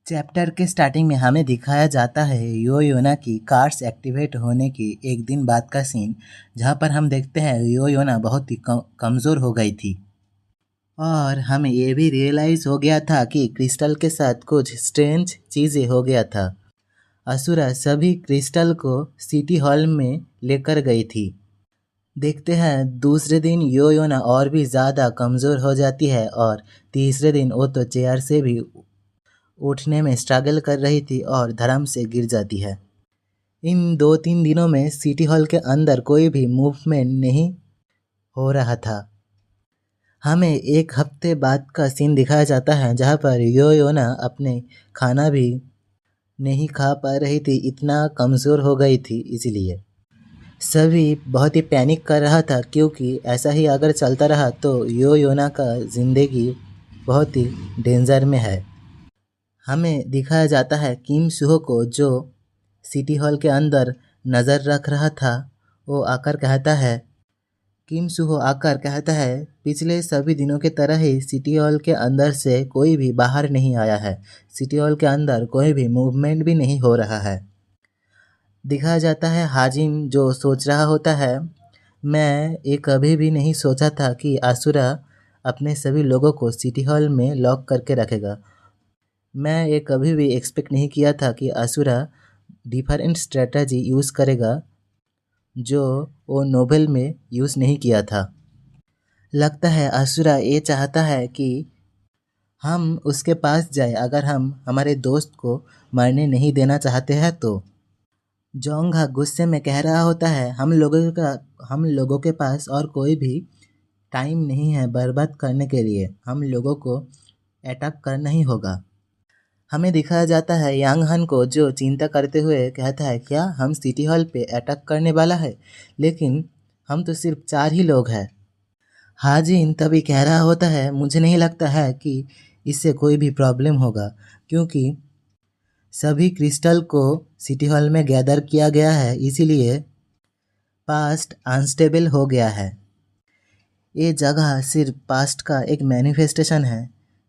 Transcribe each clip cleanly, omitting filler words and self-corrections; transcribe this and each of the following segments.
Chapter के starting में हमें दिखाया जाता है यो योना की कार्ड्स एक्टिवेट होने की एक दिन बाद का सीन, जहाँ पर हम देखते हैं यो योना बहुत ही कमज़ोर हो गई थी और हमें ये भी रियलाइज़ हो गया था कि क्रिस्टल के साथ कुछ स्ट्रेंज चीज़ें हो गया था। असुरा सभी क्रिस्टल को सिटी हॉल में लेकर गई थी। देखते हैं दूसरे दिन यो योना और भी ज़्यादा कमज़ोर हो जाती है और तीसरे दिन वो तो चेयर से भी उठने में स्ट्रगल कर रही थी और धड़ाम से गिर जाती है। इन 2-3 दिनों में सिटी हॉल के अंदर कोई भी मूवमेंट नहीं हो रहा था। हमें एक हफ्ते बाद का सीन दिखाया जाता है जहाँ पर यो योना अपने खाना भी नहीं खा पा रही थी, इतना कमज़ोर हो गई थी। इसलिए सभी बहुत ही पैनिक कर रहा था क्योंकि ऐसा ही अगर चलता रहा तो यो योना का ज़िंदगी बहुत ही डेंजर में है। हमें दिखाया जाता है किम सुहो को, जो सिटी हॉल के अंदर नज़र रख रहा था। वो आकर कहता है, किम सुहो आकर कहता है, पिछले सभी दिनों की तरह ही सिटी हॉल के अंदर से कोई भी बाहर नहीं आया है। सिटी हॉल के अंदर कोई भी मूवमेंट भी नहीं हो रहा है। दिखाया जाता है हाजिन, जो सोच रहा होता है, मैं ये कभी भी नहीं सोचा था कि आसुरा अपने सभी लोगों को सिटी हॉल में लॉक करके रखेगा। मैं ये कभी भी एक्सपेक्ट नहीं किया था कि असुरा डिफरेंट स्ट्रेटजी यूज़ करेगा जो वो नोवेल में यूज़ नहीं किया था। लगता है असुरा ये चाहता है कि हम उसके पास जाए अगर हम हमारे दोस्त को मरने नहीं देना चाहते हैं तो। जोंगा गुस्से में कह रहा होता है, हम लोगों के पास और कोई भी टाइम नहीं है बर्बाद करने के लिए, हम लोगों को अटैक करना ही होगा। हमें दिखाया जाता है यांग हन को, जो चिंता करते हुए कहता है, क्या हम सिटी हॉल पे अटैक करने वाला है? लेकिन हम तो सिर्फ 4 ही लोग हैं। हाजिन तभी कह रहा होता है, मुझे नहीं लगता है कि इससे कोई भी प्रॉब्लम होगा क्योंकि सभी क्रिस्टल को सिटी हॉल में गैदर किया गया है, इसीलिए पास्ट अनस्टेबल हो गया है। ये जगह सिर्फ पास्ट का एक मैनिफेस्टेशन है।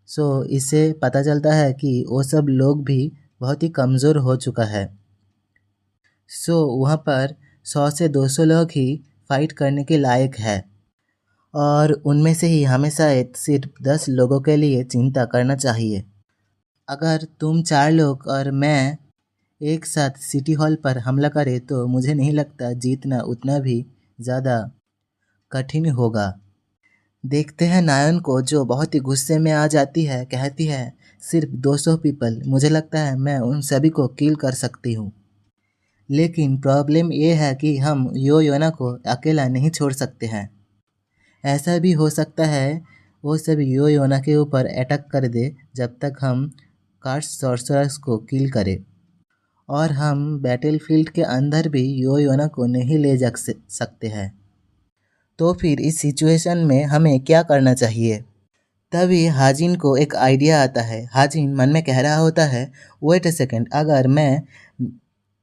सो इससे पता चलता है कि वो सब लोग भी बहुत ही कमज़ोर हो चुका है। सो वहाँ पर 100 से 200 लोग ही फाइट करने के लायक है और उनमें से ही हमेशा सिर्फ 10 लोगों के लिए चिंता करना चाहिए। अगर तुम 4 लोग और मैं एक साथ सिटी हॉल पर हमला करें तो मुझे नहीं लगता जीतना उतना भी ज़्यादा कठिन होगा। देखते हैं नायन को, जो बहुत ही गुस्से में आ जाती है, कहती है, सिर्फ 200 पीपल, मुझे लगता है मैं उन सभी को किल कर सकती हूँ। लेकिन प्रॉब्लम ये है कि हम यो योना को अकेला नहीं छोड़ सकते हैं। ऐसा भी हो सकता है वो सब यो योना के ऊपर अटैक कर दे जब तक हम कार्ड्स सॉर्सरर्स को किल करें, और हम बैटलफील्ड के अंदर भी यो योना को नहीं ले जा सकते हैं। तो फिर इस सिचुएशन में हमें क्या करना चाहिए? तभी हाजिन को एक आइडिया आता है। हाजिन मन में कह रहा होता है, वेट अ सेकेंड, अगर मैं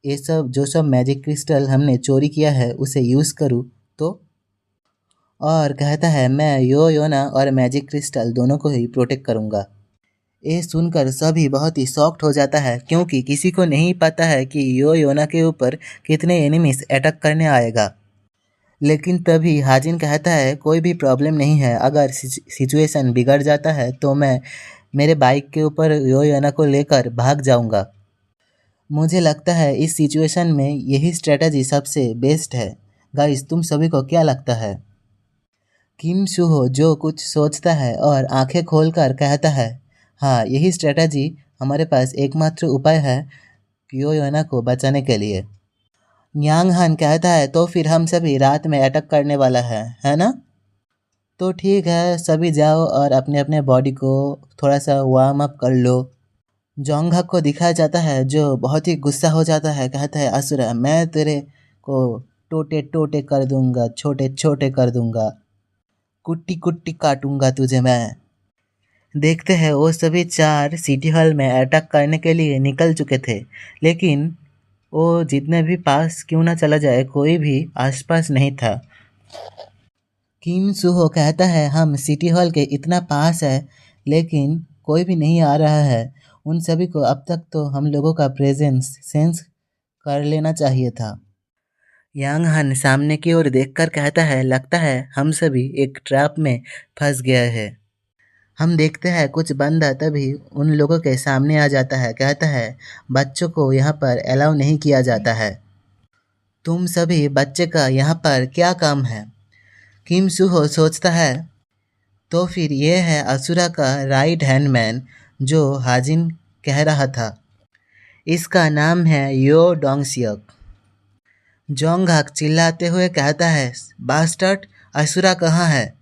ये सब जो सब मैजिक क्रिस्टल हमने चोरी किया है उसे यूज़ करूँ तो? और कहता है, मैं यो योना और मैजिक क्रिस्टल दोनों को ही प्रोटेक्ट करूँगा। ये सुनकर सभी बहुत ही शॉक्ड हो जाता है क्योंकि किसी को नहीं पता है कि यो योना के ऊपर कितने एनिमीज अटैक करने आएगा। लेकिन तभी हाजिन कहता है, कोई भी प्रॉब्लम नहीं है, अगर सिचुएशन बिगड़ जाता है तो मैं मेरे बाइक के ऊपर यो योना को लेकर भाग जाऊंगा। मुझे लगता है इस सिचुएशन में यही स्ट्रेटजी सबसे बेस्ट है। गाइस, तुम सभी को क्या लगता है? किम सुहो जो कुछ सोचता है और आंखें खोलकर कहता है, हाँ, यही स्ट्रेटजी हमारे पास एकमात्र उपाय है यो योना को बचाने के लिए। यांग हन कहता है, तो फिर हम सभी रात में अटैक करने वाला है ना? तो ठीक है, सभी जाओ और अपने अपने बॉडी को थोड़ा सा वार्म अप कर लो। जोंगहक को दिखाया जाता है, जो बहुत ही गुस्सा हो जाता है, कहता है, असुरा, मैं तेरे को टोटे टोटे कर दूंगा, छोटे छोटे कर दूंगा, कुट्टी कुट्टी काटूंगा तुझे मैं। देखते हैं वो सभी 4 सिटी हॉल में अटैक करने के लिए निकल चुके थे, लेकिन वो जितने भी पास क्यों ना चला जाए, कोई भी आसपास नहीं था। किम सुहो कहता है, हम सिटी हॉल के इतना पास है लेकिन कोई भी नहीं आ रहा है। उन सभी को अब तक तो हम लोगों का प्रेजेंस सेंस कर लेना चाहिए था। यांग हन सामने की ओर देखकर कहता है, लगता है हम सभी एक ट्रैप में फंस गए हैं। हम देखते हैं कुछ बंदा तभी उन लोगों के सामने आ जाता है, कहता है बच्चों को यहाँ पर अलाउ नहीं किया जाता है। तुम सभी बच्चे का यहाँ पर क्या काम है? किम सुहो सोचता है, तो फिर ये है असुरा का राइट हैंड मैन जो हाजिन कह रहा था। इसका नाम है यो डोंगसियक। जोंगहाक चिल्लाते हुए कहता है, बास्टर्ड, असुरा कहाँ है?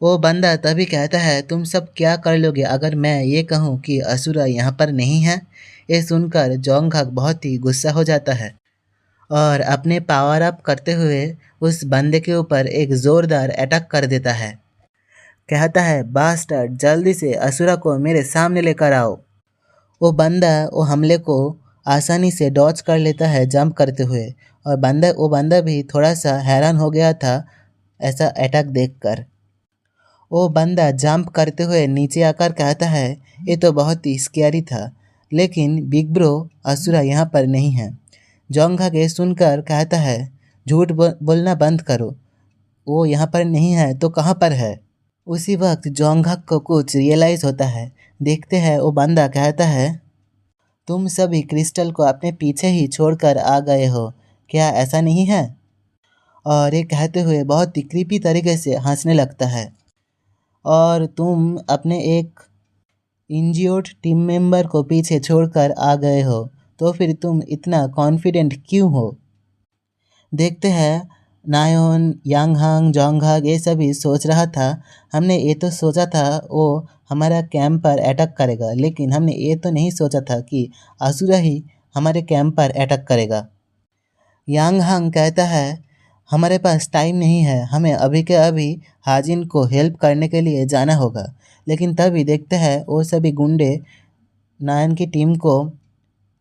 वो बंदा तभी कहता है, तुम सब क्या कर लोगे अगर मैं ये कहूँ कि असुरा यहाँ पर नहीं है? ये सुनकर जोंगहाक बहुत ही गुस्सा हो जाता है और अपने पावर अप करते हुए उस बंदे के ऊपर एक ज़ोरदार अटैक कर देता है। कहता है, बास्टर्ड, जल्दी से असुरा को मेरे सामने लेकर आओ। वो बंदा वो हमले को आसानी से डॉच कर लेता है जंप करते हुए, और वो बंदा भी थोड़ा सा हैरान हो गया था ऐसा अटैक देखकर। वो बंदा जंप करते हुए नीचे आकर कहता है, ये तो बहुत ही स्कैरी था, लेकिन बिग ब्रो असुरा यहाँ पर नहीं है। जोंगहाक ये सुनकर कहता है, झूठ बोलना बंद करो, वो यहाँ पर नहीं है तो कहाँ पर है? उसी वक्त जोंगहाक को कुछ रियलाइज़ होता है। देखते हैं वो बंदा कहता है, तुम सभी क्रिस्टल को अपने पीछे ही छोड़कर आ गए हो, क्या ऐसा नहीं है? और ये कहते हुए बहुत ही क्रीपी तरीके से हंसने लगता है। और तुम अपने एक इंज्योर्ड टीम मेंबर को पीछे छोड़कर आ गए हो, तो फिर तुम इतना कॉन्फिडेंट क्यों हो? देखते हैं नायोन, यांगहांग, जोंगहाक ये सभी सोच रहा था, हमने ये तो सोचा था वो हमारा कैंप पर अटैक करेगा, लेकिन हमने ये तो नहीं सोचा था कि असुरा ही हमारे कैंप पर अटैक करेगा। यांगहांग कहता है, हमारे पास टाइम नहीं है, हमें अभी के अभी हाजिन को हेल्प करने के लिए जाना होगा। लेकिन तभी देखते हैं वो सभी गुंडे नायन की टीम को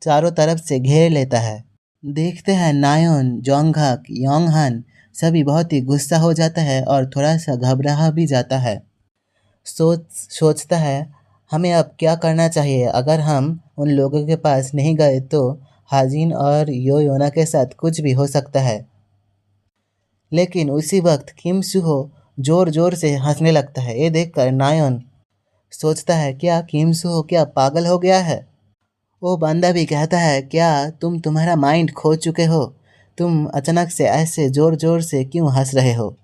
चारों तरफ से घेर लेता है। देखते हैं नायोन, जोंगहाक, योंगहान सभी बहुत ही गुस्सा हो जाता है और थोड़ा सा घबरा भी जाता है। सोचता है हमें अब क्या करना चाहिए, अगर हम उन लोगों के पास नहीं गए तो हाजिन और योना के साथ कुछ भी हो सकता है। लेकिन उसी वक्त किम सुहो जोर जोर से हंसने लगता है। ये देखकर नायोन सोचता है, क्या किम सुहो क्या पागल हो गया है? वो बंदा भी कहता है, क्या तुम्हारा माइंड खो चुके हो? तुम अचानक से ऐसे जोर जोर से क्यों हंस रहे हो?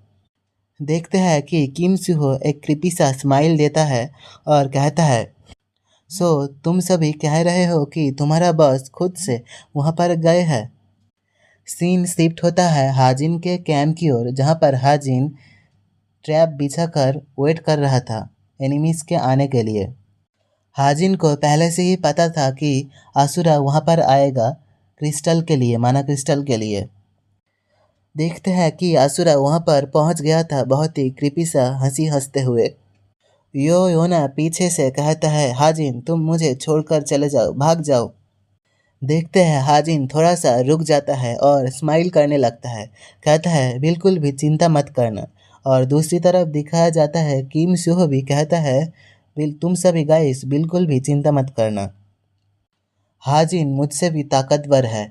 देखते हैं कि किम सुहो एक क्रिपी सा स्माइल देता है और कहता है, सो तुम सभी कह रहे हो कि तुम्हारा बॉस खुद से वहाँ पर गए हैं। सीन शिफ्ट होता है हाजिन के कैंप की ओर, जहाँ पर हाजिन ट्रैप बिछाकर वेट कर रहा था एनिमीज के आने के लिए। हाजिन को पहले से ही पता था कि असुरा वहाँ पर आएगा क्रिस्टल के लिए, माना क्रिस्टल के लिए। देखते हैं कि असुरा वहाँ पर पहुँच गया था बहुत ही क्रिपी सा हंसी हंसते हुए। योना पीछे से कहता है, हाजिन तुम मुझे छोड़कर चले जाओ, भाग जाओ। देखते हैं हाजिन थोड़ा सा रुक जाता है और स्माइल करने लगता है, कहता है बिल्कुल भी चिंता मत करना। और दूसरी तरफ दिखाया जाता है किम सुहो भी कहता है, तुम सभी गाइस बिल्कुल भी चिंता मत करना, हाजिन मुझसे भी ताकतवर है।